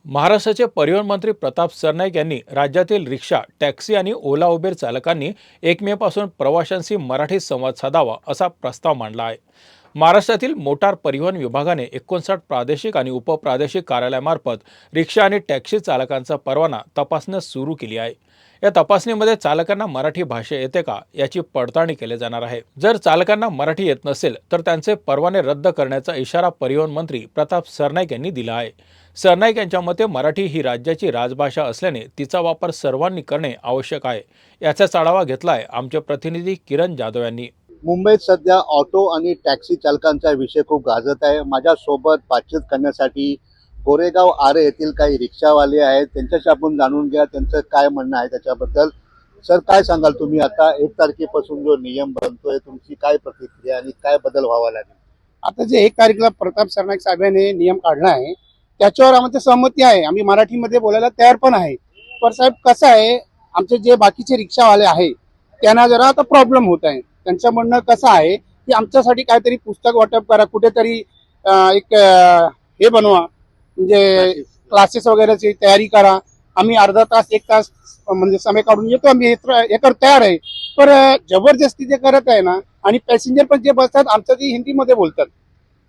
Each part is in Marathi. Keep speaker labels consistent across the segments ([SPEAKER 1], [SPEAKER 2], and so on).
[SPEAKER 1] महाराष्ट्राचे परिवहन मंत्री प्रताप सरनाईक यांनी राज्यातील रिक्षा, टॅक्सी आणि ओला उबेर चालकांनी 1 मे पासून प्रवाशांशी मराठीत संवाद साधावा असा प्रस्ताव मांडला आहे। महाराष्ट्रातील मोटार परिवहन विभागाने 59 प्रादेशिक आणि उपप्रादेशिक कार्यालयामार्फत रिक्षा आणि टॅक्सी चालकांचा परवाना तपासण्यास सुरू केली आहे। या तपासणीमध्ये चालकांना मराठी भाषा येते का याची पडताळणी केली जाणार आहे। जर चालकांना मराठी येत नसेल तर त्यांचे परवाने रद्द करण्याचा इशारा परिवहन मंत्री प्रताप सरनाईक यांनी दिला आहे। सरनाईक यांच्या मते मराठी ही राज्याची राजभाषा असल्याने तिचा वापर सर्वांनी करणे आवश्यक आहे। याचाच आढावा घेतलाय आमचे प्रतिनिधी किरण जाधव यांनी।
[SPEAKER 2] मुंबईत सध्या ऑटो आणि टॅक्सी चालकांचा विषय खूप गाजत आहे। माझ्यासोबत बातचीत करण्यासाठी गोरेगाव आरे येथील काही रिक्षावाले आहेत, त्यांच्याशी आपण जाणून घ्या त्यांचं काय म्हणणं आहे त्याच्याबद्दल। सर, काय सांगाल तुम्ही? आता 1 तारखेपासून जो नियम बनतोय, तुमची काय प्रतिक्रिया आणि काय बदल व्हावा लागेल?
[SPEAKER 3] आता जे 1 तारखेला प्रताप सरनाईक साहेबांनी नियम काढला आहे त्याच्यावर आमची सहमती आहे। आम्ही मराठीमध्ये बोलायला तयार पण आहे। पण साहेब कसं आहे, आमचे जे बाकीचे रिक्षावाले आहे त्यांना जरा आता प्रॉब्लेम होत आहे। त्यांचं म्हणणं कसं आहे की आमच्यासाठी काहीतरी पुस्तक वाटप करा, कुठेतरी हे बनवा, म्हणजे क्लासेस वगैरेची तयारी करा। आम्ही अर्धा तास 1 तास म्हणजे समय काढून येतो, आम्ही हे कर तयार आहे। पण जबरदस्ती ते करत आहे ना, आणि पॅसेंजर पण जे बसतात आमचं ते हिंदीमध्ये बोलतात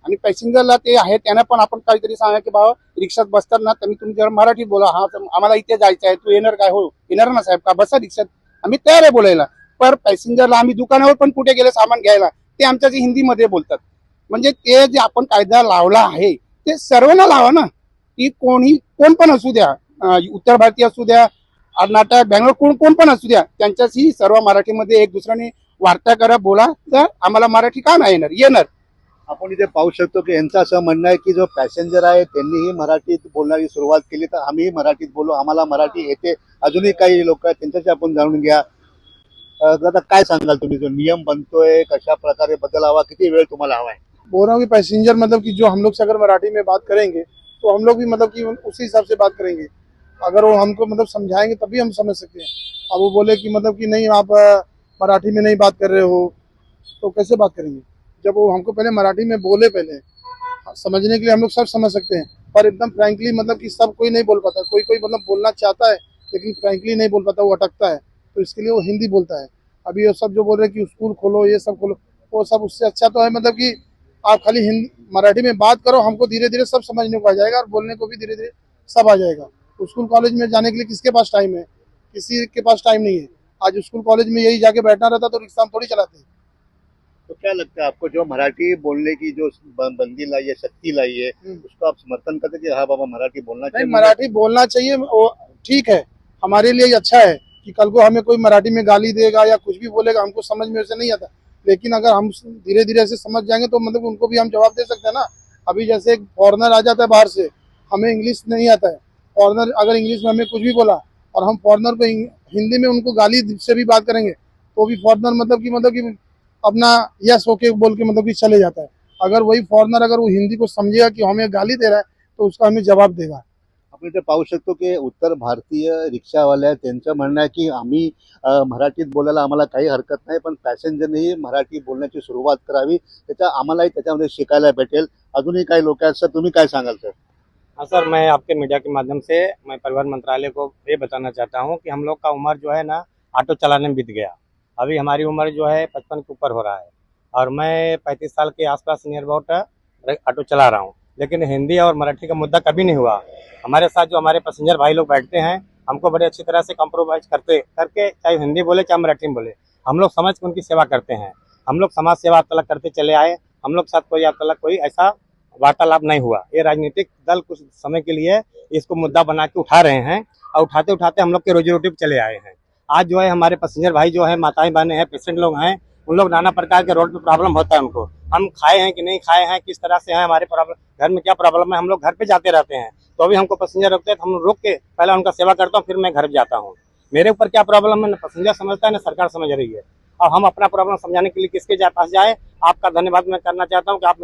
[SPEAKER 3] आणि पॅसेंजरला ते आहे त्यांना पण आपण काहीतरी सांगा की बाबा रिक्षात बसतात ना तुम्ही जरा मराठीत बोला। हा आम्हाला इथे जायचं आहे, तू येणार काय? हो येणार ना साहेब, का बसा रिक्षात, आम्ही तयार आहे बोलायला। पर पॅसेंजरला आम्ही दुकानावर पण कुठे गेले सामान घ्यायला ते आमच्या जे हिंदीमध्ये बोलतात। म्हणजे ते जे आपण कायदा लावला आहे ते सर्वांना लावा ना, की कोण पण असू द्या, उत्तर भारतीय असू द्या, कर्नाटक, बँगलोर, कोण पण असू द्या, त्यांच्याशी सर्व मराठीमध्ये एक दुसऱ्याने वार्ता करा, बोला। तर आम्हाला मराठी का नाही येणार?
[SPEAKER 2] आपण इथे पाहू शकतो की यांचं असं म्हणणं आहे की जो पॅसेंजर आहे त्यांनीही मराठीत बोलण्याची सुरुवात केली तर आम्ही मराठीत बोलू, आम्हाला मराठी येते। अजूनही काही लोक आहेत, त्यांच्याशी आपण जाणून घ्या। दादा, काय सांगाल तुम्ही? जो नियम बनतोय कशा प्रकारे बदलावा, किती वेळ तुम्हाला हवा है?
[SPEAKER 3] बोल रहा हूँ कि पैसेंजर मतलब कि जो हम लोग से अगर मराठी में बात करेंगे तो हम लोग भी मतलब कि उसी हिसाब से बात करेंगे। अगर वो हमको मतलब समझाएंगे तभी हम समझ सकते हैं। अब वो बोले कि मतलब कि नहीं आप मराठी में नहीं बात कर रहे हो तो कैसे बात करेंगे? जब वो हमको पहले मराठी में बोले, पहले समझने के लिए हम लोग सब समझ सकते हैं। पर एकदम फ्रैंकली मतलब कि सब कोई नहीं बोल पाता, कोई कोई मतलब बोलना चाहता है लेकिन फ्रैंकली नहीं बोल पाता, वो अटकता है, तो इसके लिए वो हिंदी बोलता है। अभी ये सब जो बोल रहे हैं कि स्कूल खोलो, ये सब खोलो, वो सब उससे अच्छा तो है मतलब कि आप खाली हिंदी मराठी में बात करो, हमको धीरे धीरे सब समझने को आ जाएगा और बोलने को भी धीरे धीरे सब आ जाएगा। स्कूल कॉलेज में जाने के लिए किसके पास टाइम है? किसी के पास टाइम नहीं है। आज स्कूल कॉलेज में यही जाके बैठना रहता तो रिक्शा हम थोड़ी चलाते।
[SPEAKER 2] तो क्या लगता है आपको, जो मराठी बोलने की जो बंदी लाई है, सख्ती लाई है, उसको आप समर्थन करते कि हाँ बाबा मराठी बोलना
[SPEAKER 3] नहीं,
[SPEAKER 2] चाहिए?
[SPEAKER 3] मराठी बोलना चाहिए, वो ठीक है, हमारे लिए अच्छा है कि कल को हमें कोई मराठी में गाली देगा या कुछ भी बोलेगा, हमको समझ में वैसे नहीं आता। लेकिन अगर हम धीरे धीरे ऐसे समझ जाएंगे तो मतलब उनको भी हम जवाब दे सकते हैं ना। अभी जैसे एक फॉरेनर आ जाता है बाहर से, हमें इंग्लिश नहीं आता है, फॉरेनर अगर इंग्लिश में हमें कुछ भी बोला और हम फॉरेनर को हिंदी में उनको गाली से भी बात करेंगे तो भी फॉरेनर मतलब कि अपना यस होके बोल के मतलब कि चले जाता है। अगर वही फॉरेनर अगर वो हिंदी को समझेगा कि हमें गाली दे रहा है तो उसका हमें जवाब देगा।
[SPEAKER 2] आपण इथे पाहू शकतो की उत्तर भारतीय रिक्षावाले आहेत, त्यांचं म्हणणं आहे की आम्ही मराठीत बोलायला आम्हाला काही हरकत नाही, पण पॅसेंजरनेही मराठी बोलण्याची सुरुवात करावी, त्याचा आम्हालाही त्याच्यामध्ये शिकायला भेटेल। अजूनही काही लोक आहेत। सर, तुम्ही काय सांगाल? सर,
[SPEAKER 4] हाँ सर, मैं आपके मीडिया के माध्यम से मैं परिवहन मंत्रालय को ये बताना चाहता हूँ कि हम लोग का उम्र जो है ना ऑटो चलाने में बीत गया। अभी हमारी उम्र जो है 55 के ऊपर हो रहा है और मैं 35 साल के आसपास नियर अबाउट ऑटो चला रहा हूँ। लेकिन हिंदी और मराठी का मुद्दा कभी नहीं हुआ। हमारे साथ जो हमारे पैसेंजर भाई लोग बैठते हैं हमको बड़े अच्छी तरह से कॉम्प्रोमाइज करके चाहे हिंदी बोले चाहे मराठी में बोले, हम लोग समझ के उनकी सेवा करते हैं। हम लोग समाज सेवा तलक करते चले आए। हम लोग साथ कोई आज तलक कोई ऐसा वार्तालाप नहीं हुआ। ये राजनीतिक दल कुछ समय के लिए इसको मुद्दा बना के उठा रहे हैं और उठाते उठाते हम लोग के रोजी रोटी पे चले आए हैं। आज जो है हमारे पैसेंजर भाई जो है, माताएं बहनें हैं, पेशेंट लोग हैं, उन लोग नाना प्रकार के रोड पे प्रॉब्लम होता है उनको। हम खाए हैं कि नहीं खाए हैं, किस तरह से है, हमारे प्रॉब्लम घर में क्या प्रॉब्लम है, हम लोग घर पे जाते रहते हैं। तो अभी हमको पैसेंजर रोकते हैं तो हम रोक के पहले उनका सेवा करता हूँ, फिर मैं घर जाता हूँ। मेरे ऊपर क्या प्रॉब्लम है, न पैसेंजर समझता है न सरकार समझ रही है। और हम अपना प्रॉब्लम समझाने के लिए किसके पास जाए? आपका धन्यवाद मैं करना चाहता हूँ कि आप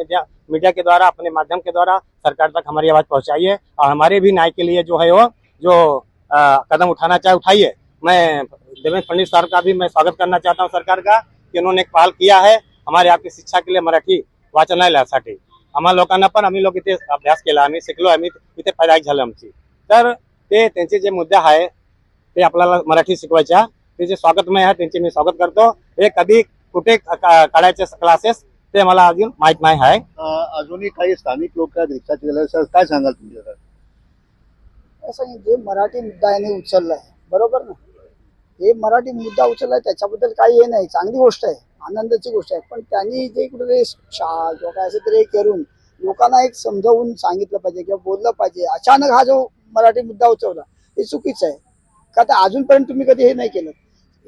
[SPEAKER 4] मीडिया के द्वारा, अपने माध्यम के द्वारा सरकार तक हमारी आवाज पहुंचाइए और हमारे भी न्याय के लिए जो है वो जो कदम उठाना चाहे उठाइए। मैं देवेंद्र फडणवीस साहब का भी मैं स्वागत करना चाहता हूँ सरकार का, की उन्होंने एक पहल किया है हमारे आपकी शिक्षा के लिए मराठी वाचनालयासाठी। आम्हा लोकांना पण आम्ही लोक इथे अभ्यास केला, आम्ही शिकलो, आम्ही इथे पैदाईक झालो आमची। तर ते त्यांचे जे मुद्दे आहे ते आपल्याला मराठी शिकवायच्या, ते जे स्वागतमय आहे त्यांचे मी स्वागत करतो. हे कधी कुठे काढायचे क्लासेस ते मला अजून माहित नाही आहे.
[SPEAKER 2] अजूनही काही स्थानिक लोक आहेत रिक्षा चालक, सर काय सांगाल तुम्ही जरा?
[SPEAKER 5] असं जे मराठी मुद्दा याने उचललाय, बरोबर ना, हे मराठी मुद्दा उचललाय त्याच्याबद्दल काही हे नाही, चांगली गोष्ट आहे, आनंदाची गोष्ट आहे. पण त्यांनी जे कुठे शाळा किंवा काय असं तरी करून लोकांना एक समजावून सांगितलं पाहिजे किंवा बोललं पाहिजे. अचानक हा जो मराठी मुद्दा उचलला हे चुकीचं आहे. का तर अजूनपर्यंत तुम्ही कधी हे नाही केलं.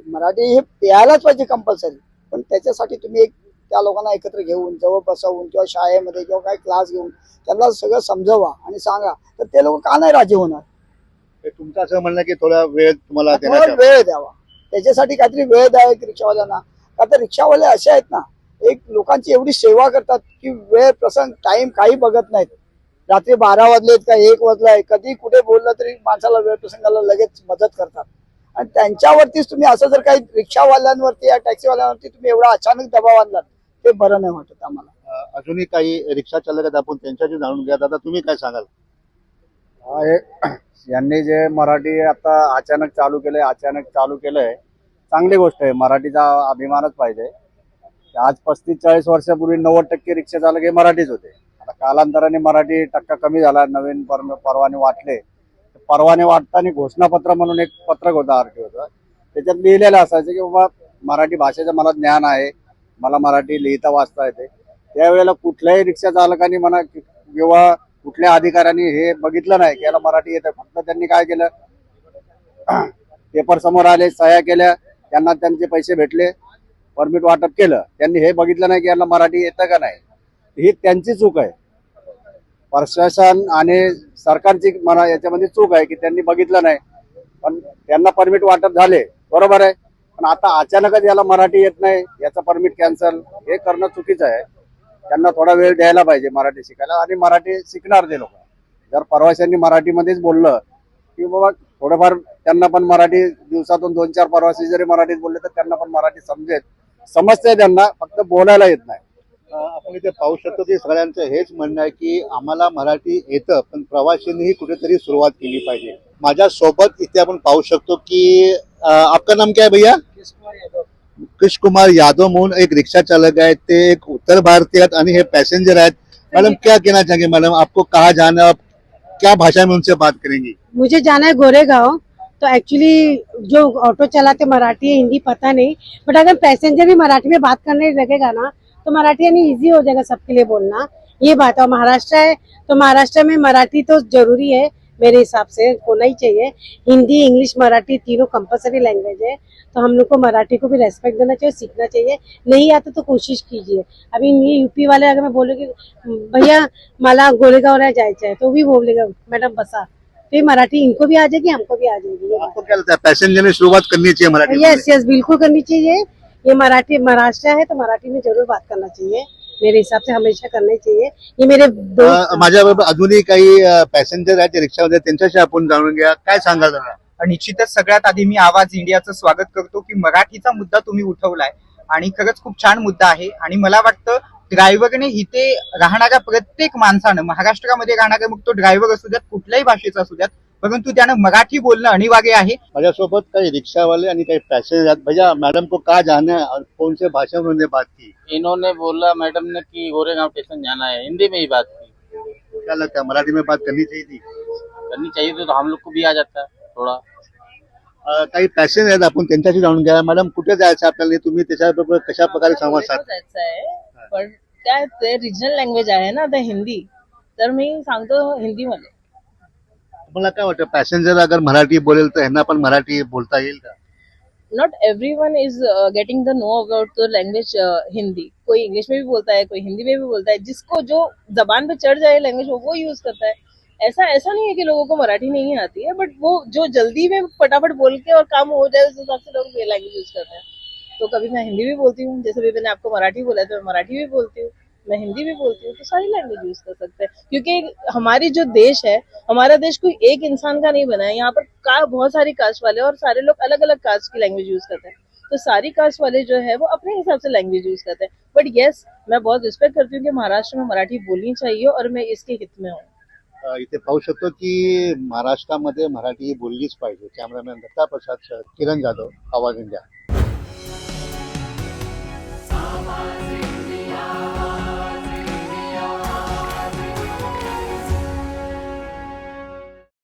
[SPEAKER 5] मराठी हे प्यायलाच पाहिजे कंपल्सरी, पण त्याच्यासाठी तुम्ही एक त्या लोकांना एकत्र घेऊन जवळ बसवून किंवा शाळेमध्ये किंवा काही क्लास घेऊन त्यांना सगळं समजवा आणि सांगा, तर ते लोक का नाही राजी होणार.
[SPEAKER 2] हे तुमचं असं म्हणणं की थोडा वेळ तुम्हाला
[SPEAKER 5] थोडा
[SPEAKER 2] देण्यात
[SPEAKER 5] वेळ द्यावा, त्याच्यासाठी काहीतरी वेळ द्यावा एक रिक्षावाल्यांना. का तर रिक्षावाले असे आहेत ना, एक लोकांची एवढी सेवा करतात की वेळ प्रसंग टाइम काही बघत नाहीत. रात्री 12 वाजलेत का 1 वाजलाय, कधी कुठे बोललं तरी माणसाला वेळ प्रसंगाला लगेच मदत करतात. आणि त्यांच्यावरतीच तुम्ही असं जर काही रिक्षावाल्यांवरती या टॅक्सीवाल्यांवरती तुम्ही एवढा अचानक दबाव आणलात, ते बरं नाही वाटत आम्हाला.
[SPEAKER 2] अजूनही काही रिक्षा चालक आहेत, आपण त्यांच्याशी जाणून घ्या. दादा तुम्ही काय सांगाल?
[SPEAKER 6] यांनी जे मराठी आता अचानक चालू केलंय, चांगली गोष्ट आहे. मराठीचा अभिमानच पाहिजे. आज 35-40 वर्षापूर्वी 90% रिक्षा चालक हे मराठीच होते. आता कालांतराने मराठी टक्का कमी झाला. नवीन परवाने वाटले. परवाने वाटताना घोषणापत्र म्हणून एक पत्रक होतं आरटीओचं, त्याच्यात लिहिलेलं असायचं की बाबा मराठी भाषेचं मला ज्ञान आहे, मला मराठी लिहिता वाचता येते. त्यावेळेला कुठल्याही रिक्षा चालकांनी म्हणा किंवा कुठल्या अधिकाऱ्यांनी हे बघितलं नाही की याला मराठी येतं. फक्त त्यांनी काय केलं, पेपर समोर आले, सह्या केल्या, त्यांना त्यांचे पैसे भेटले, परमिट वाटप केलं. त्यांनी हे बघितलं नाही की याला मराठी येतं का नाही. ही त्यांची चूक आहे. प्रशासन आणि सरकारची म्हणा याच्यामध्ये चूक आहे की त्यांनी बघितलं नाही. पण त्यांना परमिट वाटप झाले, बरोबर आहे. पण आता अचानकच याला मराठी येत नाही, याचं परमिट कॅन्सल, हे करणं चुकीचं आहे. त्यांना थोडा वेळ द्यायला पाहिजे मराठी शिकायला, आणि मराठी शिकणार ते लोक. जर प्रवाशांनी मराठीमध्येच बोललं की बाबा थोडंफार त्यांना पण मराठी, दिवसातून 2-4 प्रवासी जरी मराठीत बोलले तर त्यांना पण मराठी समजते त्यांना, फक्त बोलायला येत नाही.
[SPEAKER 2] आपण इथे पाहू शकतो की सगळ्यांचं हेच म्हणणं आहे की आम्हाला मराठी येतं, पण प्रवाशांनीही कुठेतरी सुरुवात केली पाहिजे. माझ्या सोबत इथे आपण पाहू शकतो की आपका नाम क्या है भैया? कृष्ण कुमार यादव म्हणून एक रिक्षा चालक आहेत. ते एक उत्तर भारतीय आहेत आणि हे पैसेंजर आहेत. मैडम क्या कहना चाहेंगे? मैडम आपको कहाँ जाना है, आप क्या भाषा में उनसे बात करेंगी?
[SPEAKER 7] मुझे जाना है गोरेगांव. तो एक्चुअली जो ऑटो चलाते मराठी है हिंदी पता नहीं, बट अगर पैसेंजर भी मराठी में बात करने लगेगा ना तो मराठी यानी इजी हो जाएगा सबके लिए बोलना. ये बात है. महाराष्ट्र है तो महाराष्ट्र में मराठी तो जरूरी है, मेरे हिसाब से होना ही चाहिए. हिंदी, इंग्लिश, मराठी तीनों कंपलसरी लैंग्वेज है. तो हम लोग को मराठी को भी रेस्पेक्ट देना चाहिए, सीखना चाहिए. नहीं आता तो कोशिश कीजिए. अभी ये यूपी वाले अगर मैं बोलूँगी भैया मला गोरेगावला जायचं है, तो भी बोलेगा मैडम बसा. तो ये मराठी इनको भी आ जाएगी, हमको भी आ जाएगी.
[SPEAKER 2] आपको क्या लगता है पैसेंजर ने शुरुआत करनी चाहिए मराठी?
[SPEAKER 7] यस यस, बिल्कुल करनी चाहिए. ये मराठी महाराष्ट्र है तो मराठी में जरूर बात करना चाहिए. मेरे हिसाब से हमेशा करना ही चाहिए. ये मेरे दोस्त
[SPEAKER 2] माझ्याबरोबर अजूनही काही पॅसेंजर आहेत रिक्षामध्ये, त्यांच्याशी आपण जाणून घ्या. काय सांगाल दादा?
[SPEAKER 8] निश्चितच सगळ्यात आधी मी आवाज इंडियाचं स्वागत करतो की मराठीचा मुद्दा तुम्ही उठवलाय आणि खरंच खूप छान मुद्दा आहे. आणि मला वाटतं ड्रायव्हरने इथे राहणाऱ्या प्रत्येक माणसानं, महाराष्ट्रामध्ये राहणारा मग तो ड्रायव्हर असू द्यात, कुठल्याही भाषेचा असू द्यात, परंतु त्यानं मराठी बोलणं अनिवार्य आहे.
[SPEAKER 2] माझ्यासोबत काही रिक्षावाले आणि काही पैसेंजर आहेत. भैया मैडम को कहाँ जाना है और कौन से भाषा में उन्होंने बात की?
[SPEAKER 9] इन्होंने बोला मैडम ने कि गोरेगांव स्टेशन जाना है, हिंदी में ही बात की.
[SPEAKER 2] क्या लगता है मराठी में बात करनी चाहिए थी?
[SPEAKER 9] करनी चाहिए तो हम लोग को भी आ जाता है थोड़ा.
[SPEAKER 2] काही पॅसेंजर आहेत, आपण त्यांच्याशी जाणून घ्या. मॅडम कुठे जायचं आपल्याला, तुम्ही त्याच्याबरोबर कशा प्रकारे संवाद साधता?
[SPEAKER 10] जायचं आहे, पण काय ते रिजनल लँग्वेज आहे ना ते हिंदी, तर मी सांगतो हिंदीमध्ये.
[SPEAKER 2] तुम्हाला काय वाटतं पॅसेंजर अगर मराठी बोलेल तर ह्यांना पण मराठी बोलता येईल का?
[SPEAKER 10] Not everyone is getting the know about the language Hindi. कोई इंग्लिश में भी बोलता है, कोई हिंदी में भी बोलता है. जिसको जो जबान पे चढ़ जाए लैंग्वेज वो यूज करता है. ऐसा नहीं है कि लोगों को मराठी नहीं आती है, बट वो जो जल्दी में फटाफट बोल के और काम हो जाए उस हिसाब से लोग ये लैंग्वेज यूज करते हैं. तो कभी मैं हिंदी भी बोलती हूँ, जैसे भी मैंने आपको मराठी बोला तो मैं मराठी भी बोलती हूँ, मैं हिंदी भी बोलती हूँ. तो सारी लैंग्वेज यूज कर सकते हैं, क्योंकि हमारी जो देश है, हमारा देश कोई एक इंसान का नहीं बना है. यहाँ पर बहुत सारी कास्ट वाले और सारे लोग अलग अलग कास्ट की लैंग्वेज यूज करते हैं. तो सारी कास्ट वाले जो है वो अपने हिसाब से लैंग्वेज यूज करते हैं. बट येस, मैं बहुत रिस्पेक्ट करती हूँ कि महाराष्ट्र में मराठी बोलनी चाहिए और मैं इसके हित में हूँ.
[SPEAKER 2] इथे पाहू शकतो की महाराष्ट्रामध्ये मराठी बोललीच पाहिजे. कॅमेरामॅन दत्ता प्रसाद, किरण जाधव, आवाज इंडिया.